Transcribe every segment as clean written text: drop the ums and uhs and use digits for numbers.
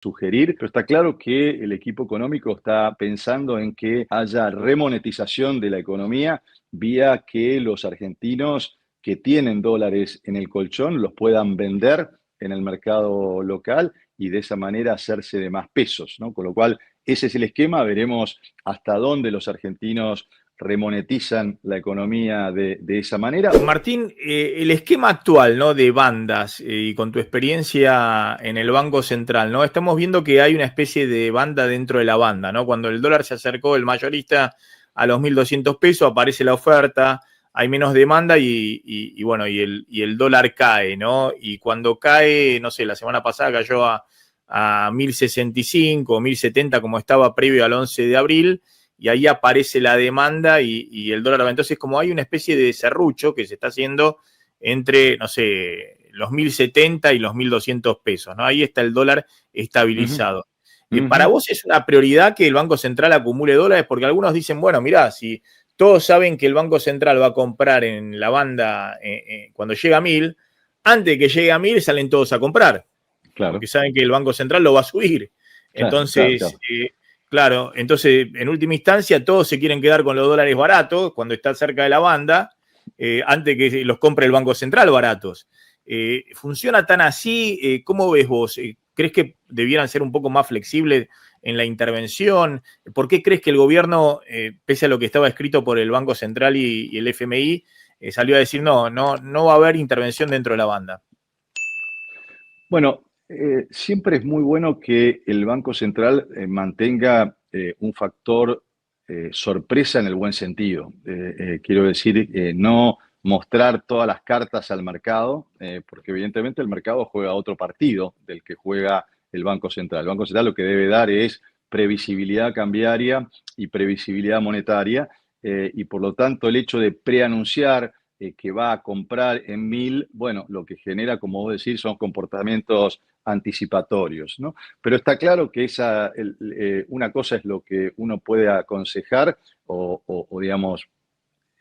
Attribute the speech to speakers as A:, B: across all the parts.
A: sugerir, pero está claro que el equipo económico está pensando en que haya remonetización de la economía vía que los argentinos que tienen dólares en el colchón los puedan vender en el mercado local y de esa manera hacerse de más pesos, ¿no? Con lo cual, ese es el esquema, veremos hasta dónde los argentinos remonetizan la economía de esa manera.
B: Martín, el esquema actual, ¿no? De bandas y con tu experiencia en el Banco Central, ¿no? Estamos viendo que hay una especie de banda dentro de la banda, ¿no? Cuando el dólar se acercó, el mayorista, a los 1.200 pesos, aparece la oferta, hay menos demanda y bueno, y el dólar cae, ¿no? Y cuando cae, no sé, la semana pasada cayó a 1.065 o 1.070 como estaba previo al 11 de abril, y ahí aparece la demanda y el dólar. Entonces, como hay una especie de serrucho que se está haciendo entre, no sé, los 1.070 y los 1.200 pesos, ¿no? Ahí está el dólar
A: Ujú,
B: estabilizado. ¿Para
A: ujú.
B: vos es una prioridad que el Banco Central acumule dólares? Porque algunos dicen, bueno, mirá, si todos saben que el Banco Central va a comprar en la banda cuando llega a 1.000, antes de que llegue a 1.000 salen todos a comprar, porque
A: Claro,
B: saben que el Banco Central lo va a subir.
A: claro, claro,
B: Entonces,
A: claro.
B: claro, entonces en última instancia todos se quieren quedar con los dólares baratos cuando está cerca de la banda, antes que los compre el Banco Central baratos. ¿Funciona tan así? ¿Cómo ves vos? ¿Crees que debieran ser un poco más flexibles en la intervención? ¿Por qué crees que el gobierno, pese a lo que estaba escrito por el Banco Central y el FMI, salió a decir no va a haber intervención dentro de la banda?
A: Bueno, siempre es muy bueno que el Banco Central mantenga un factor sorpresa en el buen sentido. Quiero decir, no mostrar todas las cartas al mercado, porque evidentemente el mercado juega otro partido del que juega el Banco Central. El Banco Central lo que debe dar es previsibilidad cambiaria y previsibilidad monetaria, y por lo tanto el hecho de preanunciar que va a comprar en 1.000, bueno, lo que genera, como vos decís, son comportamientos anticipatorios, ¿no? Pero está claro que una cosa es lo que uno puede aconsejar o, digamos,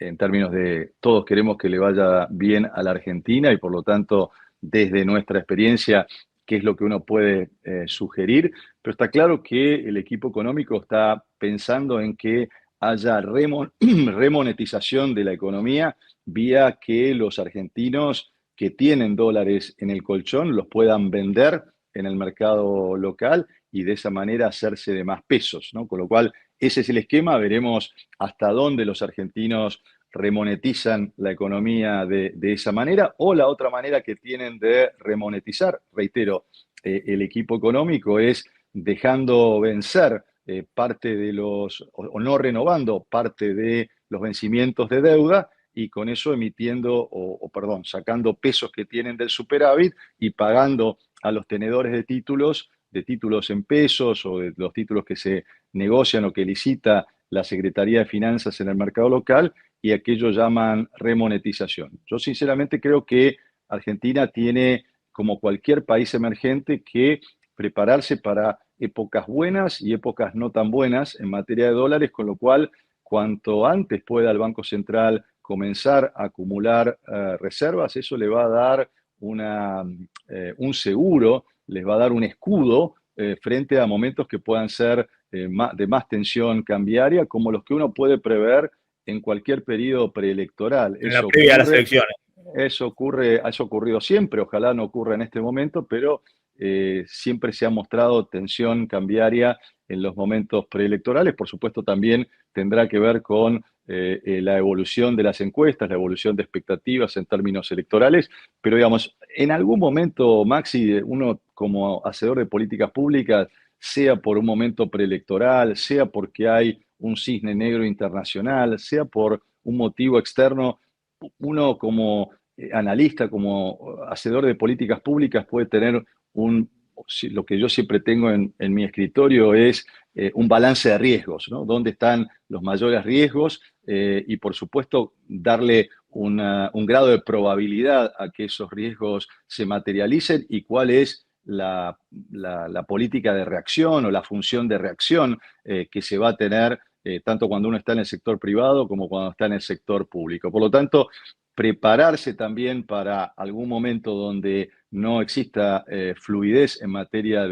A: en términos de todos queremos que le vaya bien a la Argentina y por lo tanto, desde nuestra experiencia, qué es lo que uno puede sugerir, pero está claro que el equipo económico está pensando en que haya remonetización de la economía vía que los argentinos que tienen dólares en el colchón los puedan vender en el mercado local y de esa manera hacerse de más pesos, ¿no? Con lo cual, ese es el esquema, veremos hasta dónde los argentinos remonetizan la economía de esa manera o la otra manera que tienen de remonetizar, reitero, el equipo económico es dejando vencer parte de o no renovando parte de los vencimientos de deuda y con eso emitiendo, perdón, sacando pesos que tienen del superávit y pagando a los tenedores de títulos en pesos o de los títulos que se negocian o que licita la Secretaría de Finanzas en el mercado local y aquello llaman remonetización. Yo sinceramente creo que Argentina tiene, como cualquier país emergente, que prepararse para épocas buenas y épocas no tan buenas en materia de dólares, con lo cual cuanto antes pueda el Banco Central comenzar a acumular reservas, eso le va a dar un seguro, les va a dar un escudo frente a momentos que puedan ser de más tensión cambiaria, como los que uno puede prever en cualquier periodo preelectoral.
B: En la previa de las elecciones.
A: Ha ocurrido siempre, ojalá no ocurra en este momento, pero siempre se ha mostrado tensión cambiaria en los momentos preelectorales. Por supuesto, también tendrá que ver con la evolución de las encuestas, la evolución de expectativas en términos electorales, pero digamos, en algún momento, Maxi, uno como hacedor de políticas públicas, sea por un momento preelectoral, sea porque hay un cisne negro internacional, sea por un motivo externo, uno como analista, como hacedor de políticas públicas puede tener lo que yo siempre tengo en mi escritorio es un balance de riesgos, ¿no? ¿Dónde están los mayores riesgos? Y por supuesto darle un grado de probabilidad a que esos riesgos se materialicen y cuál es la política de reacción o la función de reacción que se va a tener tanto cuando uno está en el sector privado como cuando está en el sector público. Por lo tanto, prepararse también para algún momento donde no exista fluidez en materia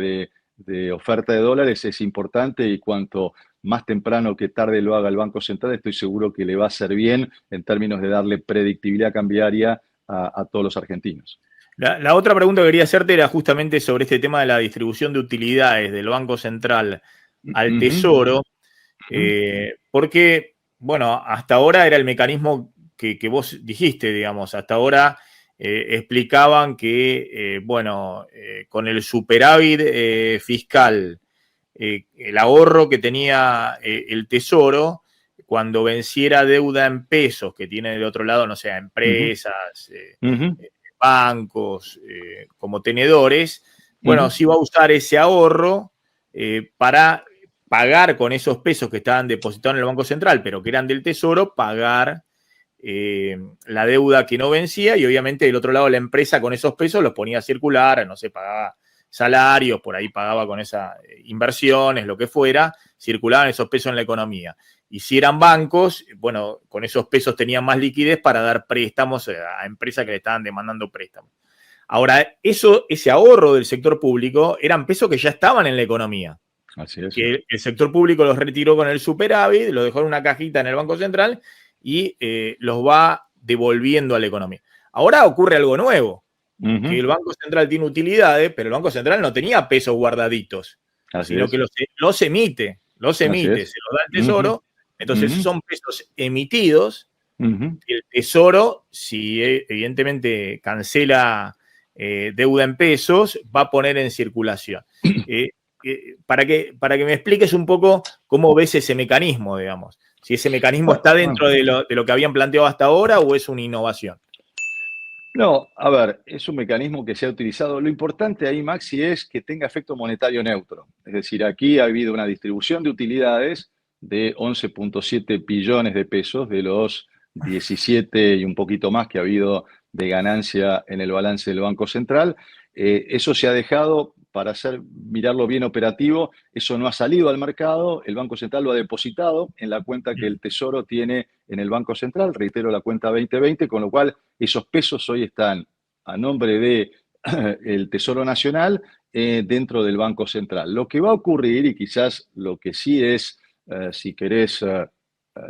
A: de oferta de dólares es importante y cuanto más temprano que tarde lo haga el Banco Central, estoy seguro que le va a hacer bien en términos de darle predictibilidad cambiaria a todos los argentinos.
B: La otra pregunta que quería hacerte era justamente sobre este tema de la distribución de utilidades del Banco Central al
A: Ujú,
B: Tesoro,
A: ujú,
B: porque, bueno, hasta ahora era el mecanismo que vos dijiste, digamos, hasta ahora explicaban que, bueno, con el superávit fiscal, el ahorro que tenía el Tesoro, cuando venciera deuda en pesos que tiene del otro lado, no sé,
A: ujú,
B: empresas,
A: ujú,
B: bancos, como tenedores, bueno,
A: ujú.
B: sí va a usar ese ahorro para pagar con esos pesos que estaban depositados en el Banco Central, pero que eran del Tesoro, pagar la deuda que no vencía y obviamente del otro lado la empresa con esos pesos los ponía a circular, no sé, pagaba salarios, por ahí pagaba con esas inversiones, lo que fuera, circulaban esos pesos en la economía. Y si eran bancos, bueno, con esos pesos tenían más liquidez para dar préstamos a empresas que le estaban demandando préstamos. Ahora, ese ahorro del sector público eran pesos que ya estaban en la economía,
A: Así es.
B: que el sector público los retiró con el superávit, los dejó en una cajita en el Banco Central y los va devolviendo a la economía. Ahora ocurre algo nuevo, que
A: Ujú,
B: el Banco Central tiene utilidades, pero el Banco Central no tenía pesos guardaditos,
A: así
B: sino que
A: es.
B: los
A: Así
B: emite,
A: es.
B: se los da al
A: Ujú,
B: Tesoro, entonces esos
A: ujú,
B: son pesos emitidos.
A: ujú.
B: El Tesoro, si evidentemente cancela deuda en pesos, va a poner en circulación. Eh, para que me expliques un poco cómo ves ese mecanismo, digamos. Si ese mecanismo
A: Bueno,
B: está
A: bueno.
B: dentro de lo que habían planteado hasta ahora o es una innovación.
A: No, a ver, es un mecanismo que se ha utilizado. Lo importante ahí, Maxi, es que tenga efecto monetario neutro. Es decir, aquí ha habido una distribución de utilidades de 11,7 billones de pesos de los 17 y un poquito más que ha habido de ganancia en el balance del Banco Central. Eso se ha dejado para mirarlo bien operativo. Eso no ha salido al mercado. El Banco Central lo ha depositado en la cuenta que el Tesoro tiene en el Banco Central. Reitero, la cuenta 2020, con lo cual esos pesos hoy están a nombre de el Tesoro Nacional dentro del Banco Central. Lo que va a ocurrir, y quizás lo que sí es, si querés,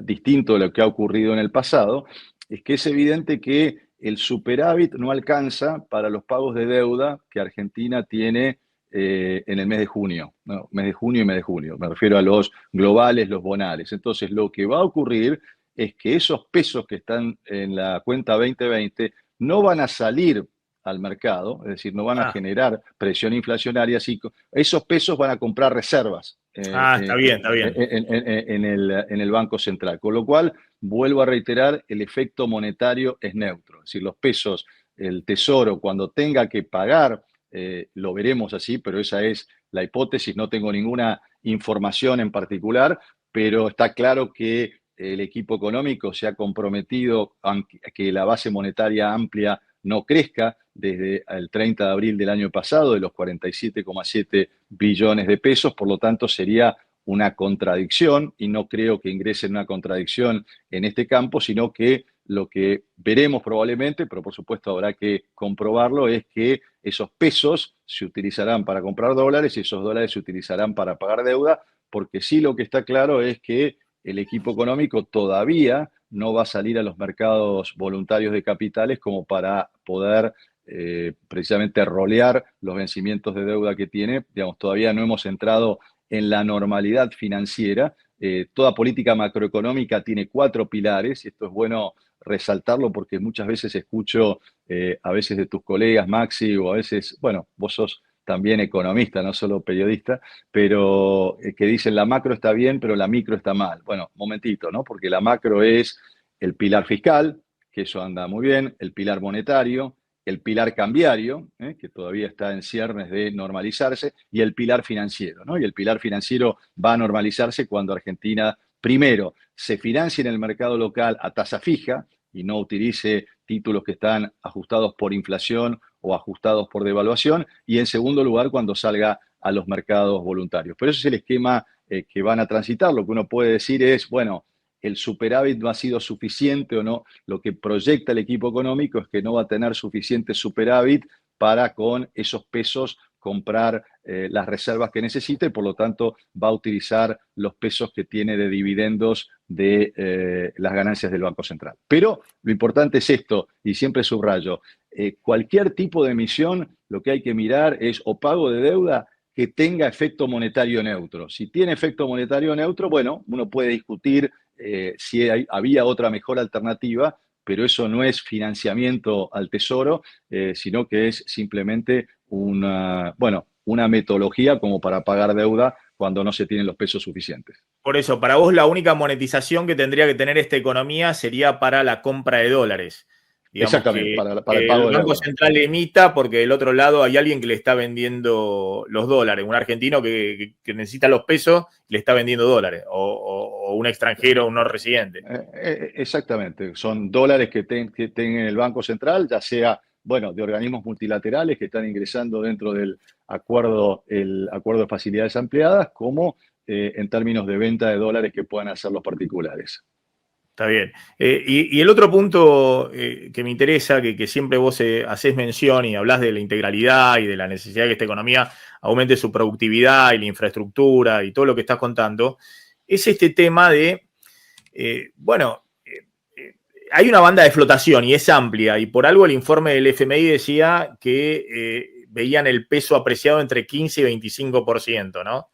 A: distinto de lo que ha ocurrido en el pasado, es que es evidente que el superávit no alcanza para los pagos de deuda que Argentina tiene en el mes de junio, ¿no? Mes de junio y mes de junio. Me refiero a los globales, los bonales. Entonces, lo que va a ocurrir es que esos pesos que están en la cuenta 2020 no van a salir al mercado, es decir, no van a
B: Ah,
A: generar presión inflacionaria, así esos pesos van a comprar reservas
B: está bien, está bien.
A: en el Banco Central, con lo cual, vuelvo a reiterar, el efecto monetario es neutro, es decir, los pesos, el Tesoro, cuando tenga que pagar, lo veremos así, pero esa es la hipótesis, no tengo ninguna información en particular, pero está claro que el equipo económico se ha comprometido a que la base monetaria amplia no crezca desde el 30 de abril del año pasado, de los 47,7 billones de pesos, por lo tanto sería una contradicción y no creo que ingrese en una contradicción en este campo, sino que lo que veremos probablemente, pero por supuesto habrá que comprobarlo, es que esos pesos se utilizarán para comprar dólares y esos dólares se utilizarán para pagar deuda, porque sí lo que está claro es que el equipo económico todavía no va a salir a los mercados voluntarios de capitales como para poder precisamente rolear los vencimientos de deuda que tiene. Digamos, todavía no hemos entrado en la normalidad financiera. Toda política macroeconómica tiene 4 pilares, y esto es bueno resaltarlo porque muchas veces escucho a veces de tus colegas, Maxi, o a veces, bueno, vos sos también economista, no solo periodista, pero que dicen la macro está bien, pero la micro está mal. Bueno, momentito, ¿no? Porque la macro es el pilar fiscal, que eso anda muy bien, el pilar monetario, el pilar cambiario, que todavía está en ciernes de normalizarse, y el pilar financiero, ¿no? Y el pilar financiero va a normalizarse cuando Argentina, primero, se financie en el mercado local a tasa fija y no utilice títulos que están ajustados por inflación o ajustados por devaluación, y en segundo lugar, cuando salga a los mercados voluntarios. Pero ese es el esquema que van a transitar. Lo que uno puede decir es, bueno, el superávit no ha sido suficiente o no. Lo que proyecta el equipo económico es que no va a tener suficiente superávit para con esos pesos comprar las reservas que necesita y por lo tanto va a utilizar los pesos que tiene de dividendos de las ganancias del Banco Central. Pero lo importante es esto, y siempre subrayo, cualquier tipo de emisión lo que hay que mirar es o pago de deuda que tenga efecto monetario neutro. Si tiene efecto monetario neutro, bueno, uno puede discutir si había otra mejor alternativa, pero eso no es financiamiento al tesoro, sino que es simplemente una metodología como para pagar deuda cuando no se tienen los pesos suficientes.
B: Por eso, para vos la única monetización que tendría que tener esta economía sería para la compra de dólares. Digamos
A: Exactamente,
B: que
A: para el
B: el
A: pago de
B: Banco
A: deuda.
B: Central emita porque del otro lado hay alguien que le está vendiendo los dólares, un argentino que necesita los pesos y le está vendiendo dólares, o un extranjero, un no residente.
A: Exactamente, son dólares que tenga el Banco Central, ya sea, bueno, de organismos multilaterales que están ingresando dentro del acuerdo, el acuerdo de facilidades ampliadas, como en términos de venta de dólares que puedan hacer los particulares.
B: Está bien. Y el otro punto que me interesa, que siempre vos hacés mención y hablás de la integralidad y de la necesidad de que esta economía aumente su productividad y la infraestructura y todo lo que estás contando, es este tema de, hay una banda de flotación y es amplia, y por algo el informe del FMI decía que veían el peso apreciado entre 15 y 25%, ¿no?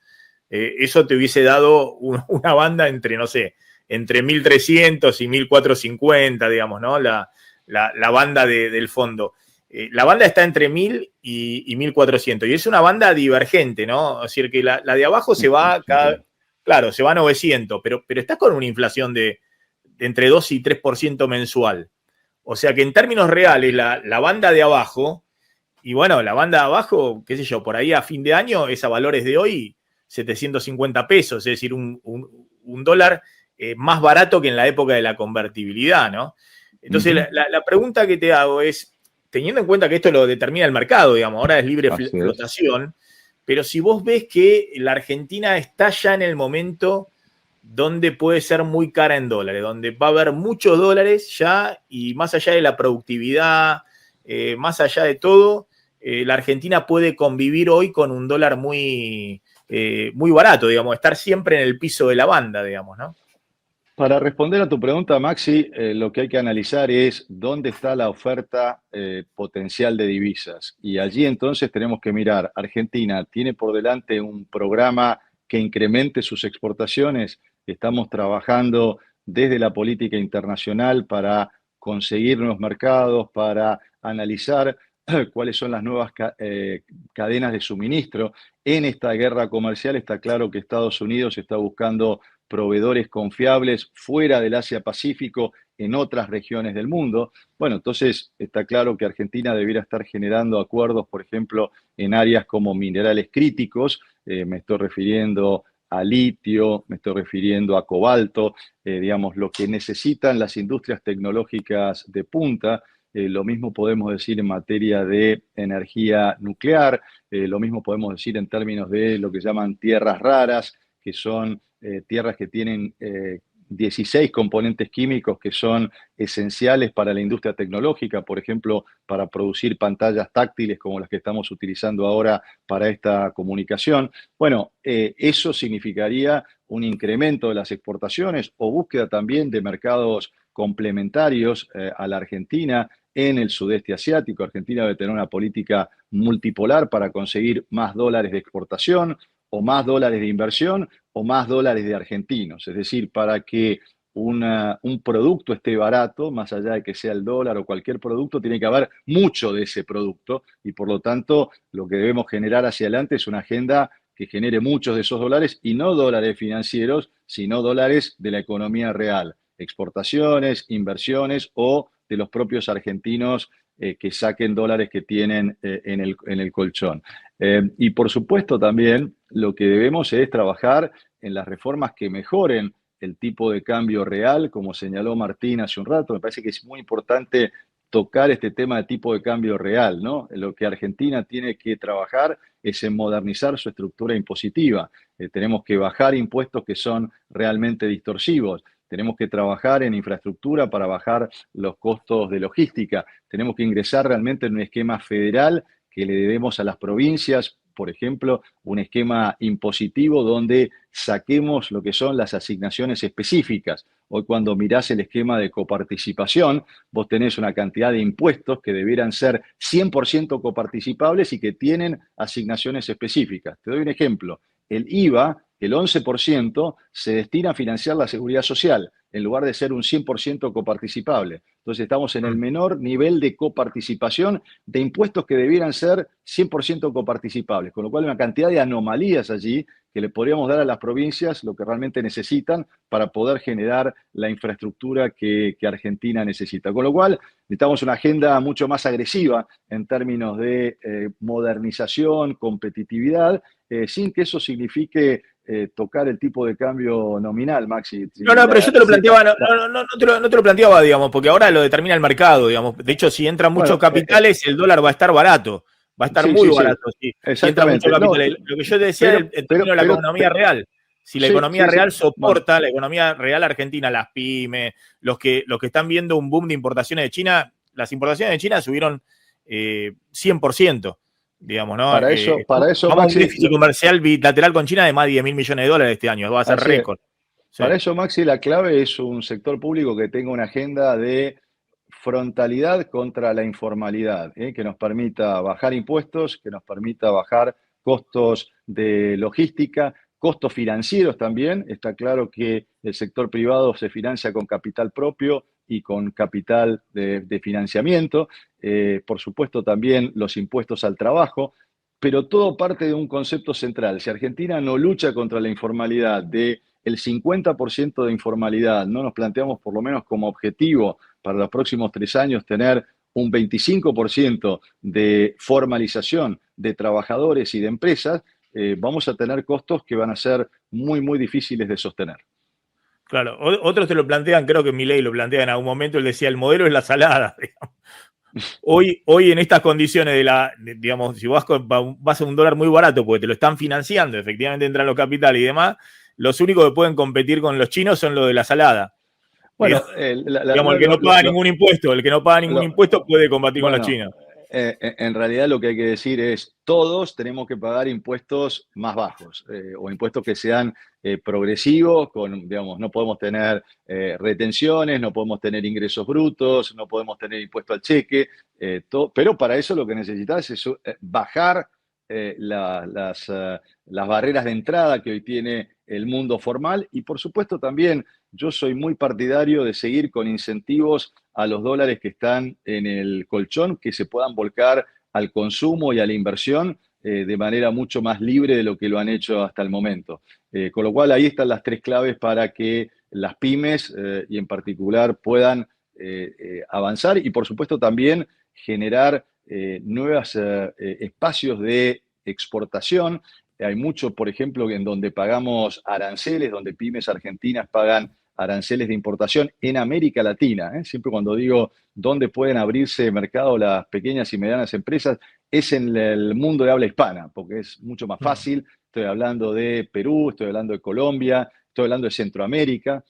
B: Eso te hubiese dado una banda entre, no sé, entre 1.300 y 1.450, digamos, ¿no? La banda del fondo. La banda está entre 1.000 y 1.400, y es una banda divergente, ¿no? Es decir, que la de abajo se va claro, se va a 900, pero estás con una inflación de entre 2 y 3% mensual. O sea que en términos reales, la banda de abajo, y bueno, la banda de abajo, qué sé yo, por ahí a fin de año es a valores de hoy 750 pesos, es decir, un dólar más barato que en la época de la convertibilidad, ¿no? Entonces, la pregunta que te hago es, teniendo en cuenta que esto lo determina el mercado, digamos, ahora es libre flotación, pero si vos ves que la Argentina está ya en el momento donde puede ser muy cara en dólares, donde va a haber muchos dólares ya, y más allá de la productividad, más allá de todo, la Argentina puede convivir hoy con un dólar muy barato, digamos, estar siempre en el piso de la banda, digamos, ¿no?
A: Para responder a tu pregunta, Maxi, lo que hay que analizar es dónde está la oferta potencial de divisas. Y allí entonces tenemos que mirar, Argentina tiene por delante un programa que incremente sus exportaciones. Estamos trabajando desde la política internacional para conseguir nuevos mercados, para analizar cuáles son las nuevas cadenas de suministro. En esta guerra comercial está claro que Estados Unidos está buscando proveedores confiables fuera del Asia-Pacífico, en otras regiones del mundo. Bueno, entonces está claro que Argentina debiera estar generando acuerdos, por ejemplo, en áreas como minerales críticos, me estoy refiriendo a litio, me estoy refiriendo a cobalto, digamos, lo que necesitan las industrias tecnológicas de punta. Lo mismo podemos decir en materia de energía nuclear, lo mismo podemos decir en términos de lo que llaman tierras raras, que son tierras que tienen 16 componentes químicos que son esenciales para la industria tecnológica, por ejemplo, para producir pantallas táctiles como las que estamos utilizando ahora para esta comunicación. Bueno, eso significaría un incremento de las exportaciones o búsqueda también de mercados complementarios a la Argentina en el sudeste asiático. Argentina debe tener una política multipolar para conseguir más dólares de exportación o más dólares de inversión o más dólares de argentinos. Es decir, para que un producto esté barato, más allá de que sea el dólar o cualquier producto, tiene que haber mucho de ese producto y por lo tanto lo que debemos generar hacia adelante es una agenda que genere muchos de esos dólares y no dólares financieros, sino dólares de la economía real, exportaciones, inversiones o de los propios argentinos que saquen dólares que tienen en el colchón. Y por supuesto también lo que debemos es trabajar en las reformas que mejoren el tipo de cambio real, como señaló Martín hace un rato. Me parece que es muy importante tocar este tema de tipo de cambio real, ¿no? Lo que Argentina tiene que trabajar es en modernizar su estructura impositiva. Tenemos que bajar impuestos que son realmente distorsivos. Tenemos que trabajar en infraestructura para bajar los costos de logística. Tenemos que ingresar realmente en un esquema federal que le debemos a las provincias por ejemplo, un esquema impositivo donde saquemos lo que son las asignaciones específicas. Hoy cuando mirás el esquema de coparticipación, vos tenés una cantidad de impuestos que debieran ser 100% coparticipables y que tienen asignaciones específicas. Te doy un ejemplo. El IVA, el 11%, se destina a financiar la seguridad social, en lugar de ser un 100% coparticipable. Entonces estamos en el menor nivel de coparticipación de impuestos que debieran ser 100% coparticipables, con lo cual hay una cantidad de anomalías allí que le podríamos dar a las provincias lo que realmente necesitan para poder generar la infraestructura que Argentina necesita. Con lo cual necesitamos una agenda mucho más agresiva en términos de modernización, competitividad, sin que eso signifique tocar el tipo de cambio nominal, Maxi.
B: No, pero yo te lo planteaba, no te lo planteaba, digamos, porque ahora lo determina el mercado, digamos. De hecho, si entran muchos
A: Bueno,
B: capitales, el dólar va a estar barato, va a estar
A: sí,
B: muy
A: sí, sí,
B: barato si entran muchos
A: exactamente. No,
B: capitales. Lo que yo te decía es el término de la economía real. Si la
A: sí,
B: economía
A: sí, sí.
B: real
A: Bueno,
B: soporta, la economía real argentina, las pymes, los que están viendo un boom de importaciones de China, las importaciones de China subieron 100%, digamos, ¿no?
A: para eso,
B: Vamos a un
A: Maxi,
B: déficit comercial bilateral con China de más de 10.000 millones de dólares este año, va a ser
A: así es.
B: récord. Sí.
A: Para eso, Maxi, la clave es un sector público que tenga una agenda de frontalidad contra la informalidad, que nos permita bajar impuestos, que nos permita bajar costos de logística, costos financieros también. Está claro que el sector privado se financia con capital propio y con capital de financiamiento. Por supuesto, también los impuestos al trabajo, pero todo parte de un concepto central. Si Argentina no lucha contra la informalidad, de el 50% de informalidad, no nos planteamos por lo menos como objetivo para los próximos 3 años tener un 25% de formalización de trabajadores y de empresas, vamos a tener costos que van a ser muy, muy difíciles de sostener.
B: Claro, otros te lo plantean, creo que Milei lo plantea en algún momento, él decía, el modelo es la salada. Hoy en estas condiciones digamos, si vas a un dólar muy barato porque te lo están financiando, efectivamente entran los capitales y demás, los únicos que pueden competir con los chinos son los de la salada.
A: Bueno,
B: Digamos, el que no paga ningún impuesto, puede combatir con los
A: bueno,
B: chinos.
A: en realidad lo que hay que decir es, todos tenemos que pagar impuestos más bajos, o impuestos que sean progresivos, digamos, no podemos tener retenciones, no podemos tener ingresos brutos, no podemos tener impuesto al cheque, pero para eso lo que necesitas es bajar las barreras de entrada que hoy tiene el mundo formal y por supuesto también yo soy muy partidario de seguir con incentivos a los dólares que están en el colchón, que se puedan volcar al consumo y a la inversión de manera mucho más libre de lo que lo han hecho hasta el momento. Con lo cual ahí están las 3 claves para que las pymes y en particular puedan avanzar y por supuesto también generar nuevos espacios de exportación. Hay mucho, por ejemplo, en donde pagamos aranceles, donde pymes argentinas pagan aranceles de importación en América Latina. Siempre cuando digo dónde pueden abrirse mercado las pequeñas y medianas empresas, es en el mundo de habla hispana, porque es mucho más fácil. Estoy hablando de Perú, estoy hablando de Colombia, estoy hablando de Centroamérica.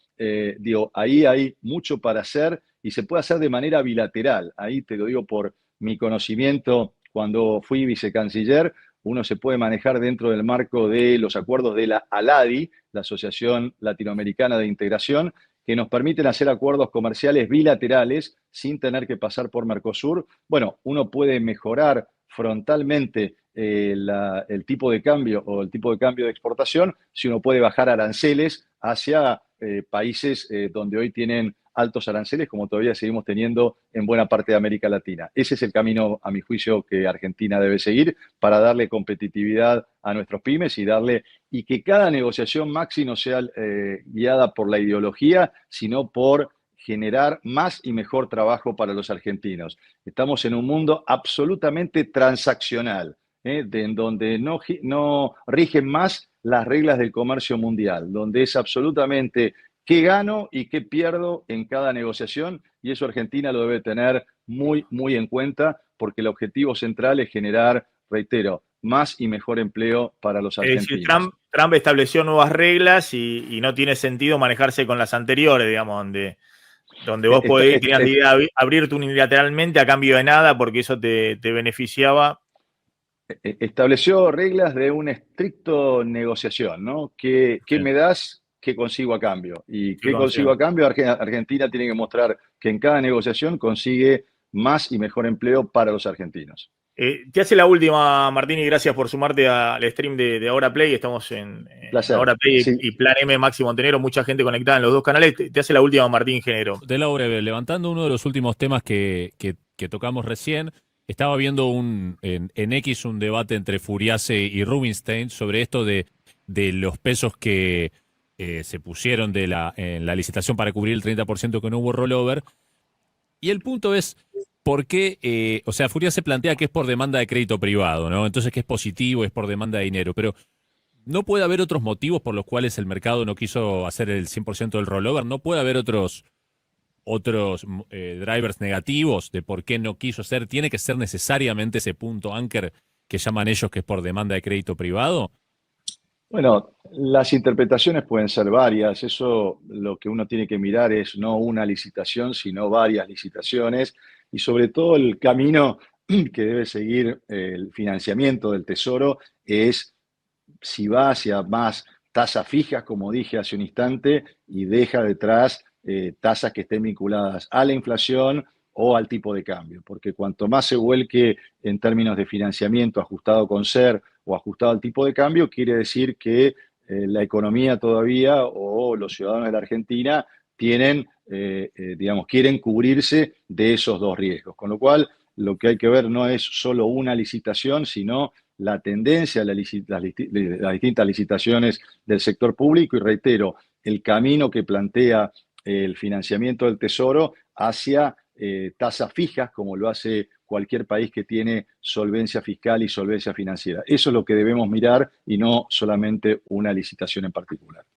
A: Ahí hay mucho para hacer y se puede hacer de manera bilateral. Ahí te lo digo por mi conocimiento cuando fui vicecanciller. Uno se puede manejar dentro del marco de los acuerdos de la ALADI, la Asociación Latinoamericana de Integración, que nos permiten hacer acuerdos comerciales bilaterales sin tener que pasar por Mercosur. Bueno, uno puede mejorar frontalmente el tipo de cambio o el tipo de cambio de exportación si uno puede bajar aranceles hacia países donde hoy tienen altos aranceles, como todavía seguimos teniendo en buena parte de América Latina. Ese es el camino, a mi juicio, que Argentina debe seguir para darle competitividad a nuestros pymes y que cada negociación, Maxi, no sea guiada por la ideología, sino por generar más y mejor trabajo para los argentinos. Estamos en un mundo absolutamente transaccional, en donde no rigen más las reglas del comercio mundial, donde es absolutamente qué gano y qué pierdo en cada negociación, y eso Argentina lo debe tener muy, muy en cuenta, porque el objetivo central es generar, reitero, más y mejor empleo para los
B: Es decir,
A: argentinos.
B: Trump estableció nuevas reglas y no tiene sentido manejarse con las anteriores, digamos, donde vos tenías la idea de abrirte unilateralmente a cambio de nada porque eso te beneficiaba.
A: estableció reglas de una estricto negociación, ¿no? ¿Qué
B: Bien,
A: me das? ¿Qué consigo a cambio? ¿Y
B: qué
A: qué consigo
B: consigo.
A: a cambio? Argentina tiene que mostrar que en cada negociación consigue más y mejor empleo para los argentinos.
B: Te hace la última, Martín, y gracias por sumarte al stream de Ahora Play. Estamos en
A: Placer.
B: Ahora Play
A: Sí,
B: y Plan M Máximo Montenegro, mucha gente conectada en los dos canales. Te hace la última, Martín Genero.
C: De la breve, levantando uno de los últimos temas que tocamos recién, estaba viendo en X un debate entre Furiase y Rubinstein sobre esto de los pesos que se pusieron en la licitación para cubrir el 30% que no hubo rollover. Y el punto es, ¿por qué? O sea, Furiase plantea que es por demanda de crédito privado, ¿no? Entonces que es positivo, es por demanda de dinero, pero no puede haber otros motivos por los cuales el mercado no quiso hacer el 100% del rollover, no puede haber otros drivers negativos de por qué no quiso hacer. ¿Tiene que ser necesariamente ese punto anchor que llaman ellos que es por demanda de crédito privado?
A: bueno, las interpretaciones pueden ser varias. Eso lo que uno tiene que mirar es no una licitación, sino varias licitaciones y sobre todo el camino que debe seguir el financiamiento del Tesoro es si va hacia más tasas fijas, como dije hace un instante, y deja detrás tasas que estén vinculadas a la inflación o al tipo de cambio, porque cuanto más se vuelque en términos de financiamiento ajustado con SER o ajustado al tipo de cambio, quiere decir que la economía todavía o los ciudadanos de la Argentina tienen, digamos, quieren cubrirse de esos dos riesgos. Con lo cual, lo que hay que ver no es solo una licitación, sino la tendencia, las distintas licitaciones del sector público y reitero, el camino que plantea el financiamiento del Tesoro hacia tasas fijas, como lo hace cualquier país que tiene solvencia fiscal y solvencia financiera. Eso es lo que debemos mirar y no solamente una licitación en particular.